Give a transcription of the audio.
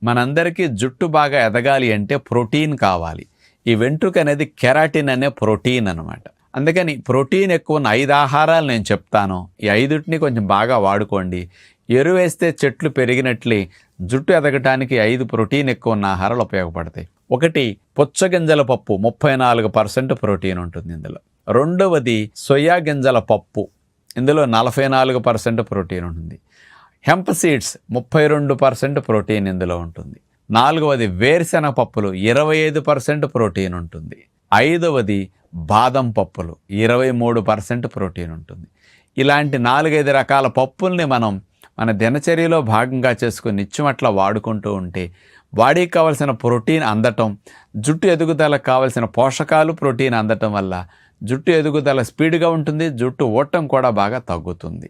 మనందరికీ జుట్టు బాగా ఎదగాలి అంటే ప్రోటీన్ కావాలి. ఈ వెంట్రుక అనేది కెరాటిన్ అనే ప్రోటీన్ అనమాట. అందుకని ప్రోటీన్ ఎక్కువ ఉన్న 5 ఆహారాలు నేను చెప్తాను. ఈ 5టిని కొంచెం బాగా వాడుకోండి. ఎరువేస్తే చెట్లు పెరిగినట్లే జుట్టు ఎదగటానికి 5 ప్రోటీన్ ఎక్కువ ఉన్న ఆహారాలు ఉపయోగపడతాయి. 1 పుచ్చగింజల పప్పు 34% ప్రోటీన్ ఉంటుంది ఇందులో. 2వది సోయా గింజల పప్పు, ఇందులో 44% ప్రోటీన్ ఉంటుంది. హెంప్ సీడ్స్ 32% ప్రోటీన్ ఇందులో ఉంటుంది. 4వది వేరుశెనగ పప్పులు 25% ప్రోటీన్ ఉంటుంది. 5వది బాదం పప్పులు 23% ప్రోటీన్ ఉంటుంది. ఇలాంటి 4-5 రకాల పప్పుల్ని మనం మన దినచర్యలో భాగంగా చేసుకుని నిత్యం అట్లా వాడుకుంటూ ఉంటే బాడీకి కావాల్సిన ప్రోటీన్ అందటం, జుట్టు ఎదుగుదలకు కావాల్సిన పోషకాలు ప్రోటీన్ అందటం వల్ల జుట్టు ఎదుగుదల స్పీడ్గా ఉంటుంది, జుట్టు ఊడటం కూడా బాగా తగ్గుతుంది.